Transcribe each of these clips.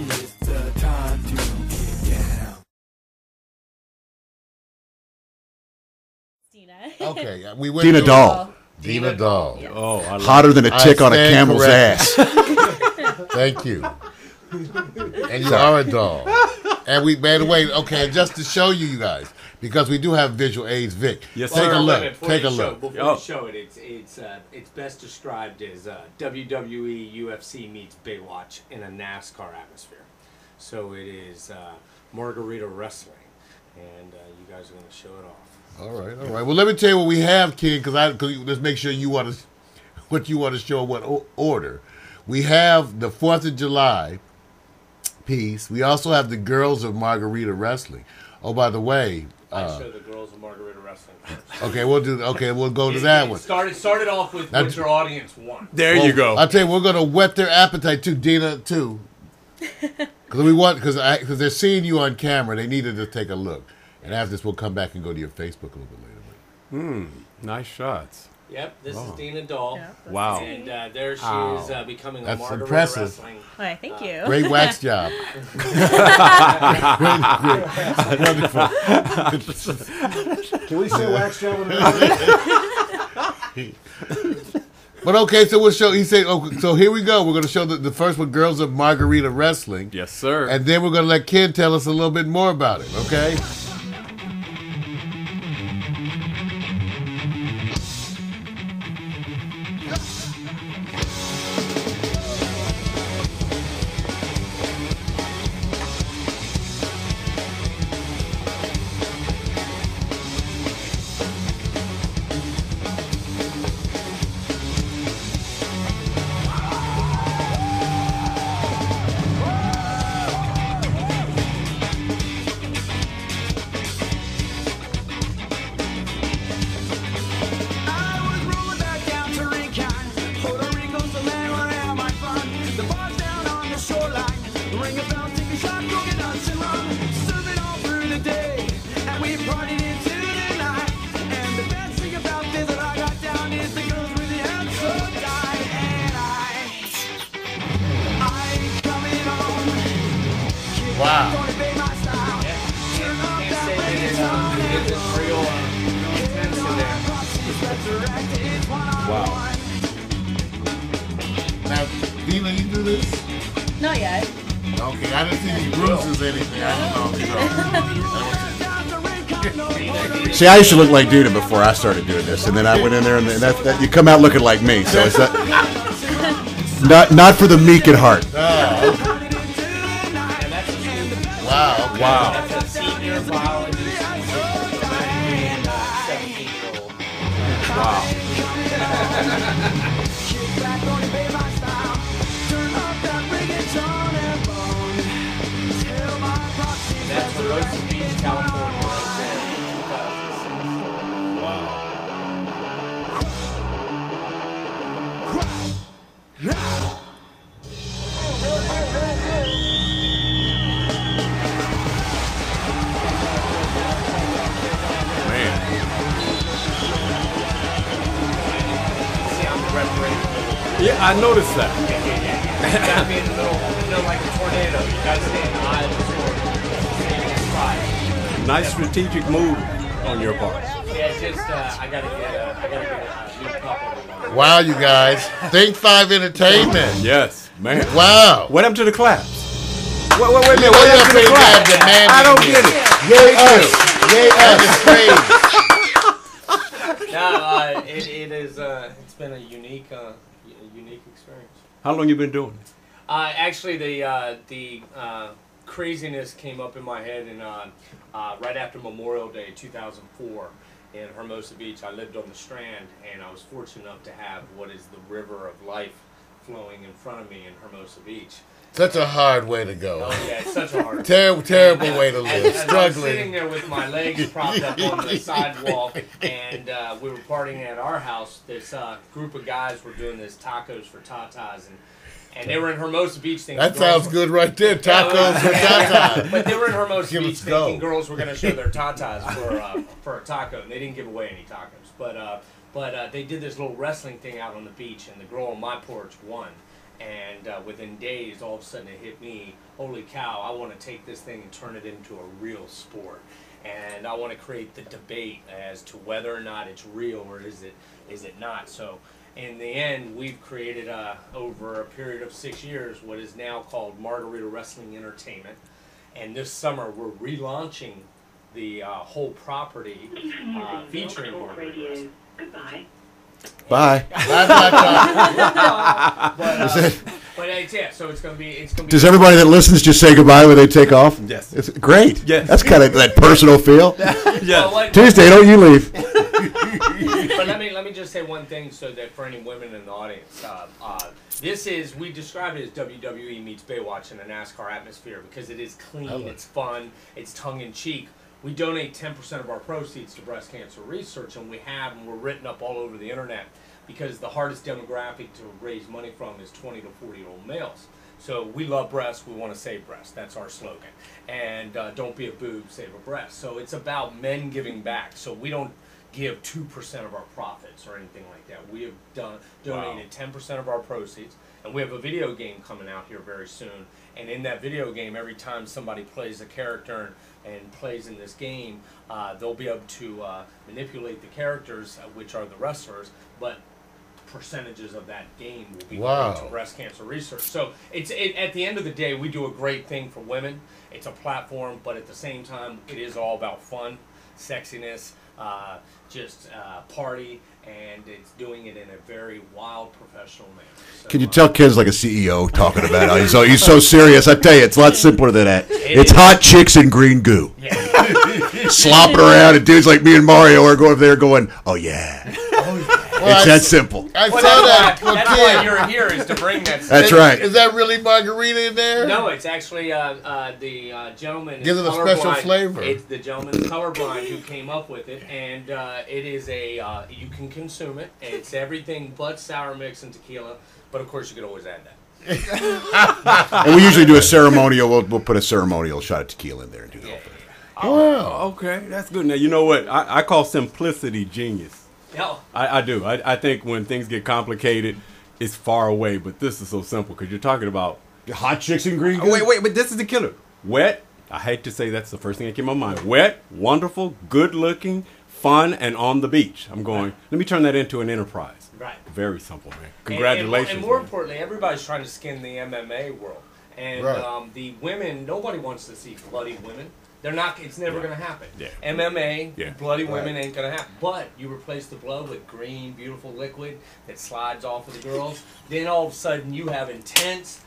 It's the time to get down. Dinnah. Okay, we went Dinnah to doll. Dinnah doll. Yes. Oh, hotter than a tick on a stand camel's corrected. ass. Thank you. And you are a doll. And we, by the way, okay, just to show you guys, because we do have visual aids, Vic. Yes, Take sir. a look. Before Take you a show- look. Before Oh. you show it, it's best described as WWE UFC meets Baywatch in a NASCAR atmosphere. So it is Margarita wrestling, and you guys are going to show it off. All right, all right. Well, let me tell you what we have, kid, because let's make sure you want to, what you want to show, what order. We have the 4th of July piece. We also have the Girls of Margarita Wrestling. Oh, by the way. I show the girls of Margarita wrestling first. Okay, we'll go to that one. Started off with what your audience wants. There Well, you go. I'll tell you, we're going to whet their appetite too, Dinnah, too. Because they're seeing you on camera. They needed to take a look. And after this, we'll come back and go to your Facebook a little bit later. Nice shots. Yep, this is Dinnah Doll. Yeah, let's Wow. see. And there she is becoming That's a Margarita impressive. wrestling. Why, thank you. Great wax job. Wonderful. Can we say wax job? But okay, so we'll show. He said, "Oh, so here we go. We're going to show the first one, Girls of Margarita Wrestling, Yes, sir. and then we're going to let Ken tell us a little bit more about it." Okay. Wow. Can't say that it's real intense in there. Wow. Now, Dinnah, you do this? Not yet. Okay, I didn't see any bruises or anything. I don't know. See, I used to look like Dinnah before I started doing this, and then I went in there, and that you come out looking like me. So it's not for the meek at heart. Wow. Okay. Wow. That's a senior biologist and 17-year-old. Wow. That's the Rosa Beach, California. Yeah, I noticed that. You got me in the middle, like a tornado. You got to stay in the eye of the storm. Nice strategic move on your part. Yeah, just I gotta get a new pup every month. Wow, you guys. Think 5 Entertainment. Yes, man. Wow. What happened to the claps? Wait a minute. What What happened to the claps? I don't get it. Yay us. Yay us. It's crazy. No, it is. It's been a unique experience. How long you been doing it? Actually, the craziness came up in my head in right after Memorial Day 2004 in Hermosa Beach. I lived on the Strand, and I was fortunate enough to have what is the river of life flowing in front of me in Hermosa Beach. Such a hard way to go. Oh yeah, it's such a hard. Terrible way to live. As I was Struggling. sitting there with my legs propped up on the sidewalk, and we were partying at our house. This group of guys were doing this tacos for tatas, and they were in Hermosa Beach thinking. That sounds good right there. Tacos for tatas. But they were in Hermosa Give Beach us go. thinking girls were going to show their tatas for a taco, and they didn't give away any tacos. But they did this little wrestling thing out on the beach, and the girl on my porch won. And within days, all of a sudden it hit me, holy cow, I want to take this thing and turn it into a real sport. And I want to create the debate as to whether or not it's real or is it not. So in the end, we've created, over a period of 6 years, what is now called Margarita Wrestling Entertainment. And this summer, we're relaunching the whole property featuring Margarita Wrestling. Goodbye. Bye. But so it's gonna be. Does everybody that listens just say goodbye when they take off? Yes. It's great. Yes. That's kind of that personal feel. Yeah. Tuesday, don't you leave. But let me just say one thing, so that for any women in the audience, we describe it as WWE meets Baywatch in a NASCAR atmosphere because it is clean, it's fun, it's tongue in cheek. We donate 10% of our proceeds to breast cancer research, and we're written up all over the internet because the hardest demographic to raise money from is 20 to 40-year-old males. So we love breasts, we want to save breasts. That's our slogan. And don't be a boob, save a breast. So it's about men giving back. So we don't give 2% of our profits or anything like that. We have donated 10% of our proceeds, and we have a video game coming out here very soon. And in that video game, every time somebody plays a character and plays in this game, they'll be able to manipulate the characters, which are the wrestlers, but percentages of that game will be going to breast cancer research. So at the end of the day, we do a great thing for women. It's a platform, but at the same time, it is all about fun, sexiness, party, and it's doing it in a very wild, professional manner. So, Can you tell Ken's like a CEO talking about it? He's so serious. I tell you, it's a lot simpler than that. It's hot chicks and green goo. Yeah. Slopping around, and dudes like me and Mario are going over there going, oh, yeah. Well, It's that simple. I saw That's that. Well, why Ken, you're here, is to bring that. That's right. Is that really Margarita in there? No, it's actually the gentleman. Gives it a special colorblind. flavor. It's the gentleman's colorblind who came up with it, and it is you can consume it. It's everything but sour mix and tequila, but of course you could always add that. And we usually do a ceremonial. We'll put a ceremonial shot of tequila in there and do the whole thing. Oh, okay, that's good. Now, you know what? I call simplicity genius. Yeah. I do. I think when things get complicated, it's far away, but this is so simple because you're talking about... Hot chicks and green goo? Wait, but this is the killer. Wet. I hate to say that's the first thing that came to my mind. Wet, wonderful, good-looking, fun, and on the beach. I'm going, let me turn that into an enterprise. Right. Very simple, man. Congratulations. And more man. importantly, everybody's trying to skin the MMA world. And the women, nobody wants to see bloody women. They're not. It's never going to happen. Yeah. MMA, bloody women ain't going to happen. But you replace the blood with green, beautiful liquid that slides off of the girls. Then all of a sudden you have intense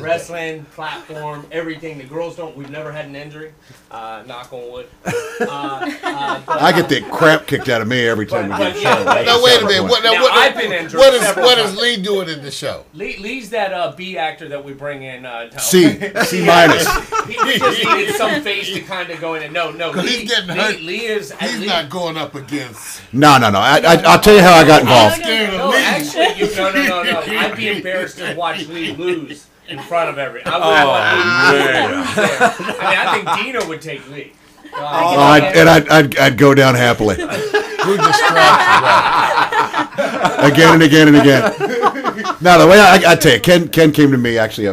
wrestling platform, everything. The girls don't. We've never had an injury. Knock on wood. I get the crap kicked out of me every time we get show. Now wait a minute. I've been injured. What is Lee doing in the show? Lee's that B actor that we bring in. C minus. He just needed some face to kind of go in and no. He's getting hurt. Lee is. He's not going up against. No. I'll tell you how I got involved. No, actually, no. I'd be embarrassed to watch Lee lose in front of everyone. I think Dinnah would take Lee. I'd go down happily. Who distracts Again and again and again. Now the way I tell you, Ken came to me actually.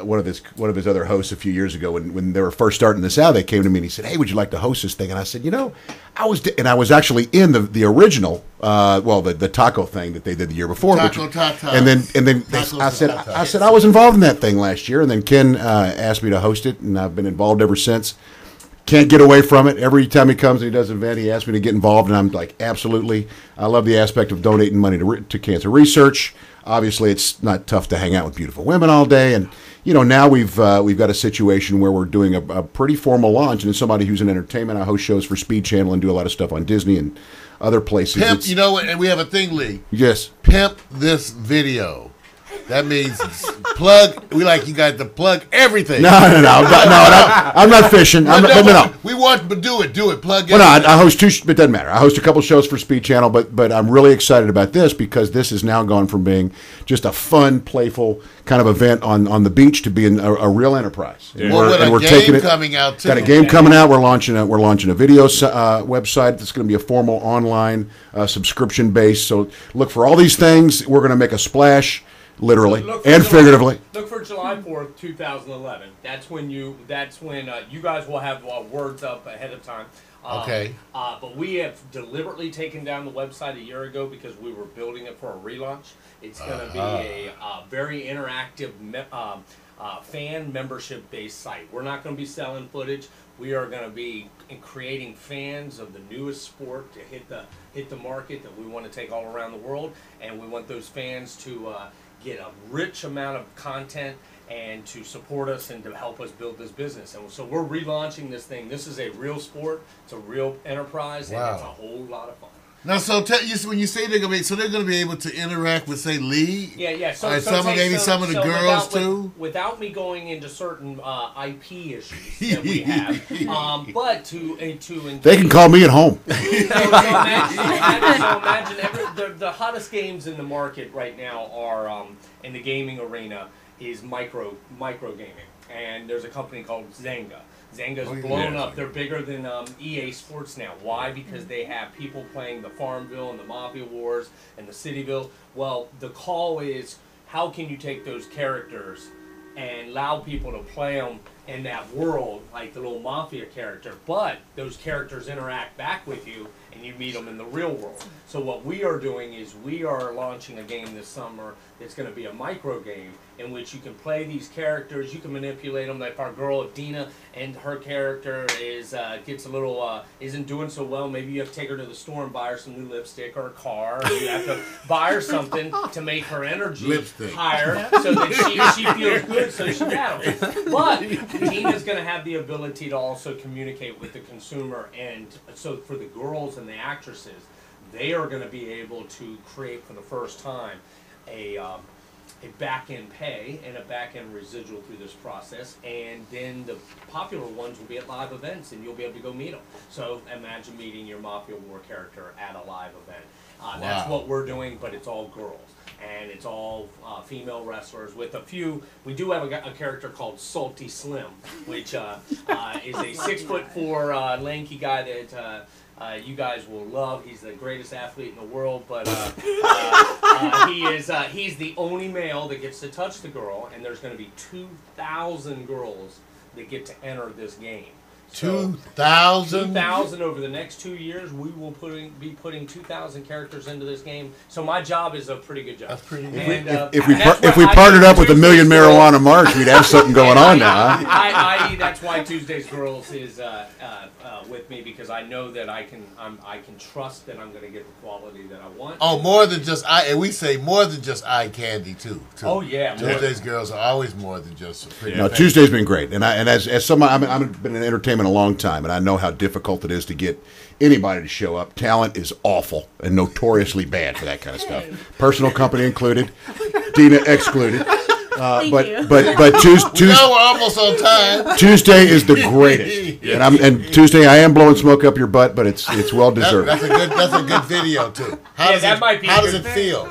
One of his other hosts a few years ago when they were first starting this out, they came to me and he said, "Hey, would you like to host this thing?" And I said, I was actually in the original, the taco thing that they did the year before. And then I said I was involved in that thing last year, and then Ken asked me to host it, and I've been involved ever since. Can't get away from it. Every time he comes and he does an event, he asks me to get involved, and I'm like, absolutely. I love the aspect of donating money to cancer research. Obviously, it's not tough to hang out with beautiful women all day, and now we've got a situation where we're doing a pretty formal launch, and as somebody who's in entertainment, I host shows for Speed Channel and do a lot of stuff on Disney and other places. Pimp, and we have a thing, Lee. Yes. Pimp this video. That means plug. We like you guys to plug everything. No. I'm not fishing. No. We want, but do it. Plug. Well, no, I host it doesn't matter. I host a couple shows for Speed Channel, but I'm really excited about this because this has now gone from being just a fun, playful kind of event on the beach to being a real enterprise. Yeah. We're taking it. Coming out too. Got a game coming out. We're launching a video website that's going to be a formal online subscription base. So look for all these things. We're going to make a splash. literally Look for and July- figuratively. Look for July 4th, 2011. That's when you guys will have words up ahead of time. Okay. But we have deliberately taken down the website a year ago because we were building it for a relaunch. It's going to be a very interactive fan membership-based site. We're not going to be selling footage. We are going to be creating fans of the newest sport to hit the market that we want to take all around the world, and we want those fans to get a rich amount of content and to support us and to help us build this business. And so we're relaunching this thing. This is a real sport. It's a real enterprise, and it's a whole lot of fun. Now, so when you say they're gonna be, so they're gonna be able to interact with, say, Lee. Yeah. So, some of the girls too. Without me going into certain IP issues that we have, but to They can call me at home. imagine the hottest games in the market right now are in the gaming arena is micro gaming, and there's a company called Zynga. Zynga's blown up. They're bigger than EA Sports now. Why? Because they have people playing the Farmville and the Mafia Wars and the Cityville. Well, the call is, how can you take those characters and allow people to play them in that world, like the little Mafia character, but those characters interact back with you and you meet them in the real world. So what we are doing is we are launching a game this summer that's going to be a micro game in which you can play these characters, you can manipulate them. Like our girl Dinnah, and her character is gets a little isn't doing so well. Maybe you have to take her to the store and buy her some new lipstick or a car. Or you have to buy her something to make her energy higher so that she feels good, so she battles. But Dinnah's going to have the ability to also communicate with the consumer, and so for the girls and the actresses, they are going to be able to create for the first time a back-end pay and a back-end residual through this process, and then the popular ones will be at live events, and you'll be able to go meet them. So imagine meeting your Mafia War character at a live event. That's what we're doing, but it's all girls, and it's all female wrestlers with a few. We do have a character called Salty Slim, which is a 6'4" lanky guy that you guys will love. He's the greatest athlete in the world, but he's the only male that gets to touch the girl, and there's going to be 2,000 girls that get to enter this game. So 2,000? 2,000 over the next 2 years. We will be putting 2,000 characters into this game. So my job is a pretty good job. That's pretty good. If we partnered up with a Million Marijuana March, we'd have something going on now. I.e., that's why Tuesdays Girls is with me, because I know that I can trust that I'm going to get the quality that I want. Oh, more than just we say more than just eye candy too. Oh yeah, Tuesdays Girls are always more than just pretty. No, Tuesday's been great, and as someone, I've been in entertainment a long time, and I know how difficult it is to get anybody to show up. Talent is awful and notoriously bad for that kind of stuff. Personal company included, Dinnah excluded. But Tuesday, now we're almost on time. Tuesday is the greatest, and Tuesday I am blowing smoke up your butt, but it's well deserved. That's a good video too. How does it feel?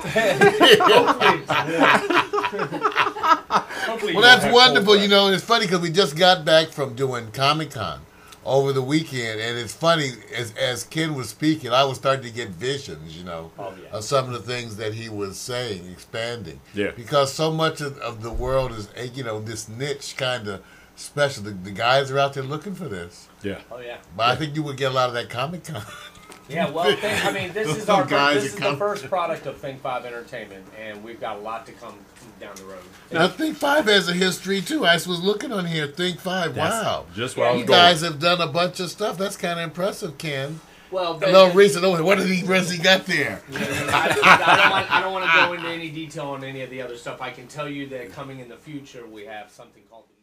Well, that's wonderful. You know, it's funny because we just got back from doing Comic-Con over the weekend, and it's funny, as Ken was speaking, I was starting to get visions, of some of the things that he was saying, expanding. Yeah. Because so much of the world is, this niche kind of special. The guys are out there looking for this. Yeah. Oh, yeah. But I think you would get a lot of that Comic-Con. Yeah, well, this is the first product of Think 5 Entertainment, and we've got a lot to come down the road. Now, Think 5 has a history, too. I was looking on here, Think 5, wow. Just where I was You going. guys have done a bunch of stuff. That's kind of impressive, Ken. Well, a little recent. What did he got there? I don't want to go into any detail on any of the other stuff. I can tell you that coming in the future, we have something called the